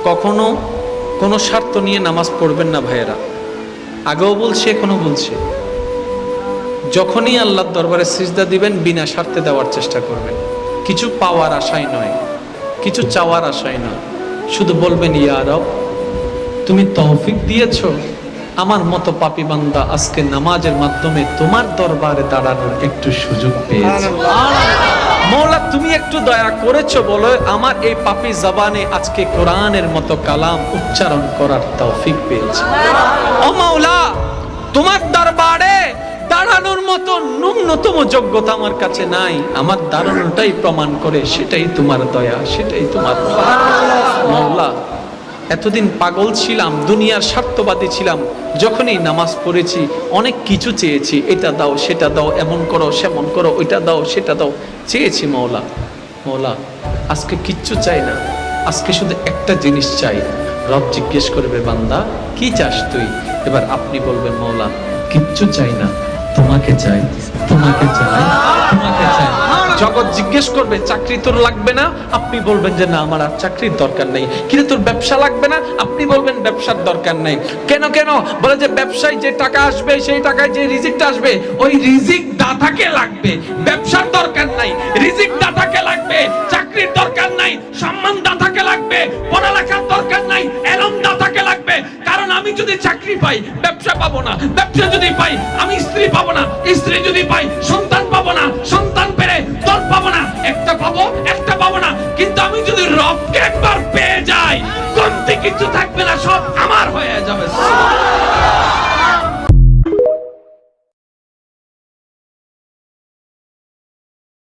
কখনো কোনো স্বার্থ নিয়ে নামাজ পড়বেন না ভাইয়েরা। আগেও বলছে, এখনো বলছে, যখনই আল্লাহর দরবারে সিজদা দিবেন বিনা স্বার্থে দেওয়ার চেষ্টা করবেন। কিছু পাওয়ার আশায় নয়, কিছু চাওয়ার আশায় নয়। শুধু বলবেন, ইয়া রব, তুমি তৌফিক দিয়েছ, আমার মতো পাপী বান্দা আজকে নামাজের মাধ্যমে তোমার দরবারে দাঁড়ানোর একটু সুযোগ পেয়েছে। মৌলা, তুমি একটু দয়া করেছো বলে আমার এই পাপী জবানে আজকে কোরআনের মতো কালাম উচ্চারণ করার তৌফিক পেয়েছে। ও মাওলা, তোমার দরবারে দাঁড়ানোর মতো ন্যূনতম যোগ্যতা আমার কাছে নাই, আমার দাঁড়ানোটাই প্রমাণ করে সেটাই তোমার দয়া, সেটাই তোমার মাওলা। এতদিন পাগল ছিলাম, দুনিয়ার স্বার্থবাদী ছিলাম। যখনই নামাজ পড়েছি অনেক কিছু চেয়েছি, এটা দাও সেটা দাও, এমন করো সেমন করো, ওইটা দাও সেটা দাও, চেয়েছি মওলা। মওলা, আজকে কিচ্ছু চাই না, আজকে শুধু একটা জিনিস চাই। রব জিজ্ঞেস করবে, বান্দা কি চাস তুই? এবার আপনি বলবেন, মওলা কিচ্ছু চাই না, তোমাকে চাই, তোমাকে চাই, তোমাকে চাই। জগৎ জিজ্ঞেস করবে, চাকরি তোর লাগবে না? আপনি বলবেন যে না, আমার আর চাকরির দরকার নেই। কিন্তু তোর ব্যবসা লাগবে না? আপনি বলবেন ব্যবসার দরকার নেই। কেন কেন? বলে যে ব্যবসায় যে টাকা আসবে, সেই টাকায় যে রিজিকটা আসবে, ওই রিজিক দাতাকে লাগবে। ব্যবসার দরকার নাই, রিজিক দাতাকে লাগবে। চাকরির দরকার নাই, সম্মান দাতাকে লাগবে। পড়ালেখার দরকার নাই, এলম দাতাকে লাগবে। কারণ আমি যদি চাকরি পাই, ব্যবসা পাবো না। ব্যবসা যদি পাই, আমি স্ত্রী পাবো না। স্ত্রী যদি পাই, সন্তান পাবো না। সন্তান পেলে দল পাবো না। একটা পাবো, একটা পাবো না। কিন্তু আমি যদি রবকে একবার পেয়ে যাই, কমতি কিছু থাকবে না, সব আমার হয়ে যাবে।